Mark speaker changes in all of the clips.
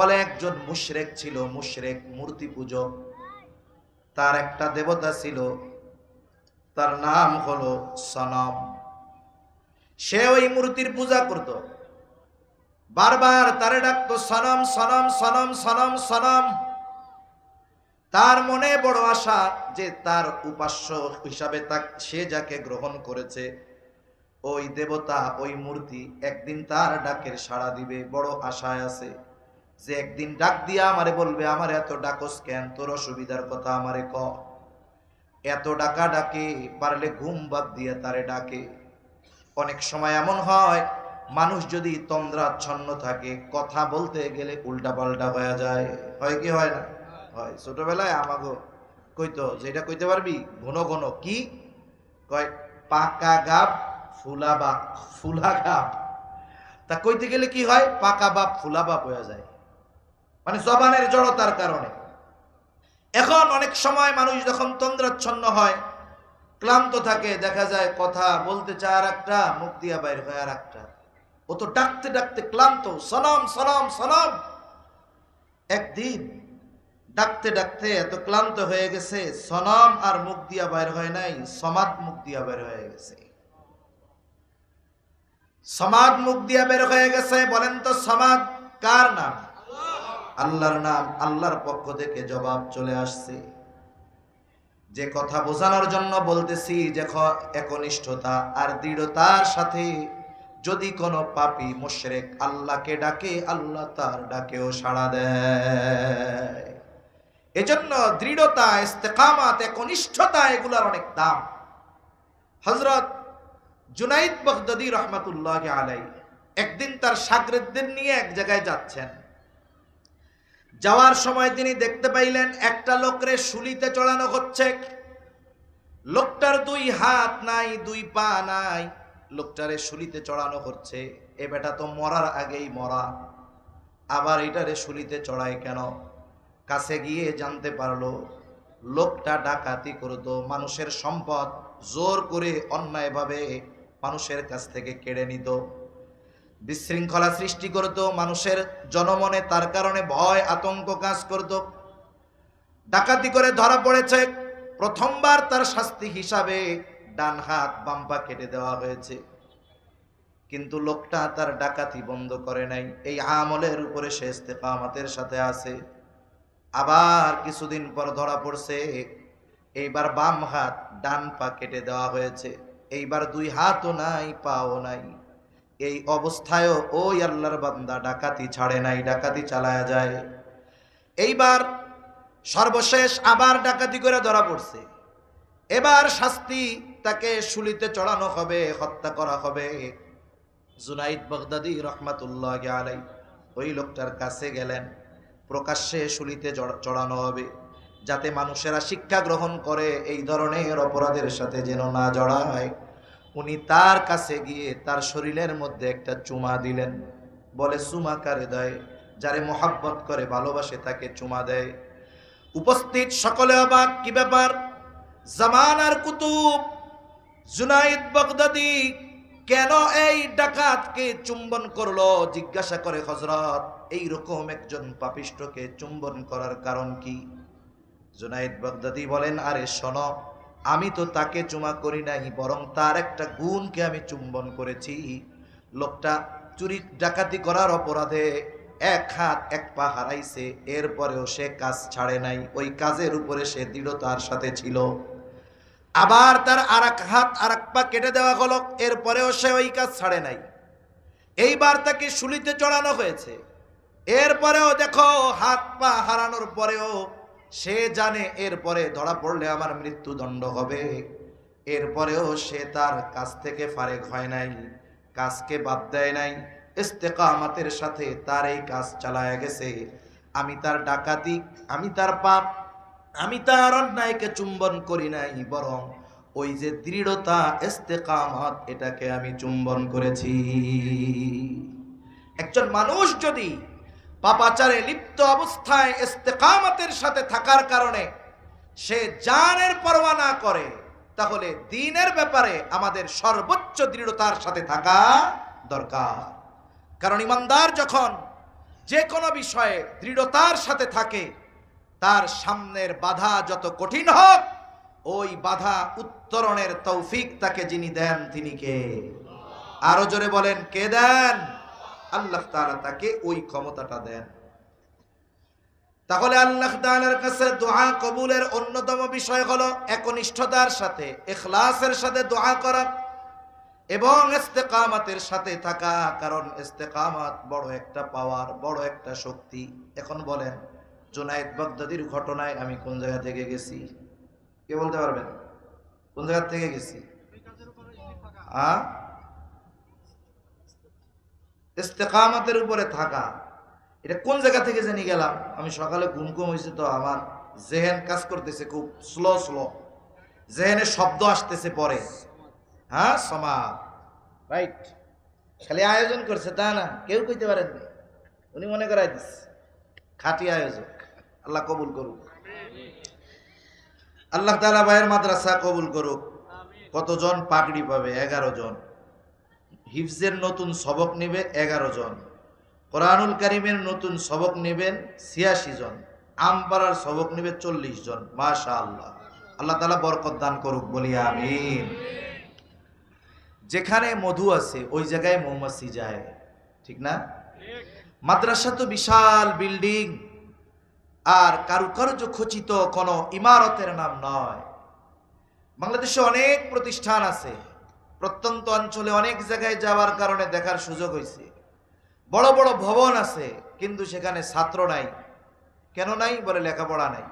Speaker 1: বলে একজন মুশরিক ছিল, মুশরিক মূর্তি পূজক। তার একটা দেবতা ছিল, তার নাম হলো সনম। সে ওই মূর্তির পূজা করত, বারবার তারে ডাকতো সনম সনম সনম সনম সনম। তার মনে বড় আশা যে তার উপাস্য হিসাবে সে যাকে গ্রহণ করেছে ওই দেবতা, ওই মূর্তি একদিন তার ডাকের সাড়া দিবে। বড় আশায় আছে যে একদিন ডাক দিয়া আমারে বলবে, আমার এত ডাকস কেন, তোর অসুবিধার কথা আমারে ক। এত ডাকা ডাকে, পারলে ঘুম বাদ দিয়ে তারে ডাকে। অনেক সময় এমন হয় মানুষ যদি তন্দ্রাচ্ছন্ন থাকে, কথা বলতে গেলে উল্টা পাল্টা হয়ে যায়। হয় কি হয় না? হয়। ছোটবেলায় আমাগো কইতো, যেটা কইতে পারবি ঘন ঘন কি কয়, পাকা গাব ফুলা বাপ, ফুলা গাব। তা কইতে গেলে কি হয়, পাকা বাপ ফুলা বাপ হয়ে যায়, মানে জবানের জড়তার কারণে। এখন অনেক সময় মানুষ যখন তন্দ্রাচ্ছন্ন হয়, ক্লান্ত থাকে, দেখা যায় কথা বলতে চায় আর একটা, মুখ দিয়া বাইর হয় আর একটা। ও তো ডাকতে ডাকতে ক্লান্ত, সনম সনম সনম। একদিন ডাকতে ডাকতে এত ক্লান্ত হয়ে গেছে, সনম আর মুখ দিয়া বাইর হয় নাই, সমাদ মুখ দিয়া বের হয়ে গেছে। সমাদ মুখ দিয়া বের হয়ে গেছে। বলেন তো সমাদ কার নাম? আল্লাহর নাম। আল্লাহর পক্ষ থেকে জবাব চলে আসছে। যে কথা বোঝানোর জন্য বলতেছি, যে একনিষ্ঠতা আর দৃঢ়তার সাথে যদি কোনো পাপী মুশরিক আল্লাহকে ডাকে, আল্লাহ তার ডাকেও সাড়া দেয়। এজন্য দৃঢ়তা, ইস্তেকামাত, একনিষ্ঠতা এগুলার অনেক দাম। হযরত জুনাইদ বাগদাদী রহমাতুল্লাহি আলাইহি একদিন তার শাগরেদদের নিয়ে এক জায়গায় যাচ্ছেন। যাওয়ার সময় তিনি দেখতে পাইলেন একটা লোকরে শুলিতে চড়ানো হচ্ছে। লোকটার দুই হাত নাই, দুই পা নাই, লোকটারে শুলিতে চড়ানো হচ্ছে। এ বেটা তো মরার আগেই মরা, আবার এটারে শুলিতে চড়ায় কেন? কাছে গিয়ে জানতে পারলো লোকটা ডাকাতি করতো, মানুষের সম্পদ জোর করে অন্যায়ভাবে মানুষের কাছ থেকে কেড়ে নিত, বিশৃঙ্খলা সৃষ্টি করত, মানুষের জনমনে তার কারণে ভয় আতঙ্ক কাজ করত। ডাকাতি করে ধরা পড়েছে। প্রথমবার তার শাস্তি হিসাবে ডান হাত বাম পা কেটে দেওয়া হয়েছে। কিন্তু লোকটা তার ডাকাতি বন্ধ করে নাই, এই আমলের উপরে সে ইস্তেকামাতের সাথে আছে। আবার কিছুদিন পর ধরা পড়ছে, এইবার বাম হাত ডান পা কেটে দেওয়া হয়েছে। এইবার দুই হাতও নাই, পাও নাই। এই অবস্থায়ও ওই আল্লাহর বান্দা ডাকাতি ছাড়ে নাই, ডাকাতি চালায়া যায়। এইবার সর্বশেষ আবার ডাকাতি করে ধরা পড়ছে। এবার শাস্তি, তাকে শুলিতে চড়ানো হবে, হত্যা করা হবে। জুনাইদ বাগদাদী রহমাতুল্লাহি আলাইহি ওই লোকটার কাছে গেলেন, প্রকাশ্যে শুলিতে চড়ানো হবে, যাতে মানুষেরা শিক্ষা গ্রহণ করে এই ধরনের অপরাধের সাথে যেন না জড়ায়। উনি তার কাছে গিয়ে তার শরীরের মধ্যে একটা চুমা দিলেন। বলে চুমা কারে দেয়? যারে মোহাব্বত করে, ভালোবাসে, তাকে চুমা দেয়। উপস্থিত সকলে অবাক, কি ব্যাপার? জামানার কুতুব জুনাইদ বাগদাদী কেন এই ডাকাতকে চুম্বন করলো? জিজ্ঞাসা করে হযরত, এইরকম একজন পাপিষ্ঠকে চুম্বন করার কারণ কি? জুনাইদ বাগদাদী বলেন, আরে শোনো, আমি তো তাকে চুমা করি নাই, বরং তার একটা গুণকে আমি চুম্বন করেছি। লোকটা চুরি ডাকাতি করার অপরাধে এক হাত এক পা হারাইছে, এরপরেও সে কাজ ছাড়ে নাই, ওই কাজের উপরে সে দৃঢ়তার সাথে ছিল। আবার তার আর এক হাত আর এক পা কেটে দেওয়া হলো, এরপরেও সে ওই কাজ ছাড়ে নাই। এইবার তাকে শুলিতে চড়ানো হয়েছে, এরপরেও দেখো হাত পা হারানোর পরেও সে জানে এরপরে ধরা পড়লে আমার মৃত্যুদণ্ড হবে, এরপরেও সে তার কাজ থেকে ফারেক হয় নাই, কাজকে বাদ দেয় নাই, ইস্তেকামাতের সাথে তার এই কাজ চালায় গেছে। আমি তার ডাকাতি, আমি তার পাপ, আমি তার অন্যায়কে চুম্বন করি নাই, বরং ওই যে দৃঢ়তা, ইস্তেকামাত, এটাকে আমি চুম্বন করেছি। একজন মানুষ যদি পাপাচারে লিপ্ত অবস্থায় ইস্তেকামাতের সাথে থাকার কারণে সে জানের পরোয়া না করে, তাহলে দ্বীনের ব্যাপারে আমাদের সর্বোচ্চ দৃঢ়তার সাথে থাকা দরকার। কারণ ইমানদার যখন যে কোনো বিষয়ে দৃঢ়তার সাথে থাকে, তার সামনের বাধা যত কঠিন হোক, ওই বাধা উত্তরণের তৌফিক তাকে যিনি দেন তিনি কে? আরো জোরে বলেন, কে দেন? আল্লাহ তাআলা তাকে ওই ক্ষমতাটা দেন। তাহলে আল্লাহ তাআলার কাছে দোয়া কবুলের অন্যতম বিষয় হলো একনিষ্ঠতার সাথে, ইখলাসের সাথে দোয়া করা এবং ইস্তেকামাতের সাথে থাকা। কারণ ইস্তেকামাত বড় একটা পাওয়ার, বড় একটা শক্তি। এখন বলেন, জুনায়েদ বাগদাদির ঘটনায় আমি কোন জায়গা থেকে গেছি? কে বলতে পারবেন কোন জায়গা থেকে গেছি? ইস্তেকামাতের উপরে থাকা, এটা কোন জায়গা থেকে জানি গেলাম? আমি সকালে ঘুম কম হয়েছে তো আমার জেহেন কাজ করতেছে খুব স্লো স্লো, জেহেনে শব্দ আসতেছে পরে। হ্যাঁ, সমাজ, রাইট। খালি আয়োজন করছে তা না, কেউ কইতে পারেননি, উনি মনে করাই দিচ্ছে খাঁটি আয়োজক। আল্লাহ কবুল করুক, আল্লাহ তাআলা ভাইয়ের মাদ্রাসা কবুল করুক। কতজন পাগড়ি পাবে? 11 জন। হিফজের নতুন সবক নেবে 11 জন। কোরআনুল কারীমের নতুন সবক নেবেন 86 জন। আমপাড়ার সবক নেবে 40 জন। মাশাআল্লাহ, আল্লাহ তাআলা বরকত দান করুক, বলি আমিন। যেখানে মধু আছে ওই জায়গায় মৌমাছি যায়, ঠিক না? মাদ্রাসা তো বিশাল বিল্ডিং আর কারুকার্য খচিত কোনো ইমারতের নাম নয়। বাংলাদেশে অনেক প্রতিষ্ঠান আছে, প্রত্যন্ত অঞ্চলে অনেক জায়গায় যাওয়ার কারণে দেখার সুযোগ হয়েছে। বড় বড় ভবন আছে, কিন্তু সেখানে ছাত্র নাই। কেন নাই? বলে লেখাপড়া নাই,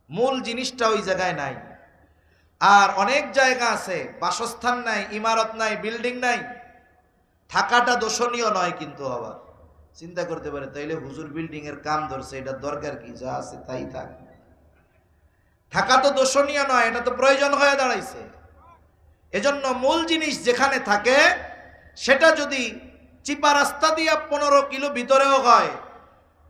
Speaker 1: মূল জিনিসটা ওই জায়গায় নাই। আর অনেক জায়গা আছে বাসস্থান নাই, ইমারত নাই, বিল্ডিং নাই। থাকাটা দোষণীয় নয়, কিন্তু আবার চিন্তা করতে পারে, তাইলে হুজুর বিল্ডিং এর কাম ধরছে, এটা দরকার কি? যা আছে তাই থাক। থাকা তো দোষণীয় নয়, এটা তো প্রয়োজন হয়ে দাঁড়াইছে। এজন্য মূল জিনিস যেখানে থাকে সেটা যদি চিপা রাস্তা দিয়া 15 কিলো ভিতরেও হয়,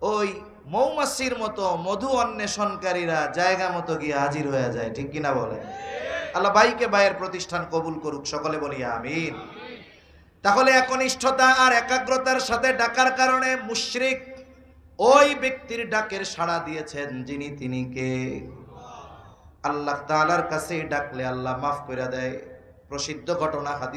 Speaker 1: ওই মৌমাছির মতো মধু অন্বেষণকারীরা জায়গা মতো গিয়ে হাজির হয়ে যায়, ঠিক কিনা বলে? আল্লাহ ভাইকে ভাইয়ের প্রতিষ্ঠান কবুল করুক, সকলে বলি আমিন। তাহলে একনিষ্ঠতা আর একাগ্রতার সাথে ডাকার কারণে মুশরিক ওই ব্যক্তির ডাকের সাড়া দিয়েছেন, যিনি তিনি কে? আল্লাহ তাআলার কাছে ডাকলে আল্লাহ মাফ করে দেয়। প্রসিদ্ধ ঘটনা, হাদিস।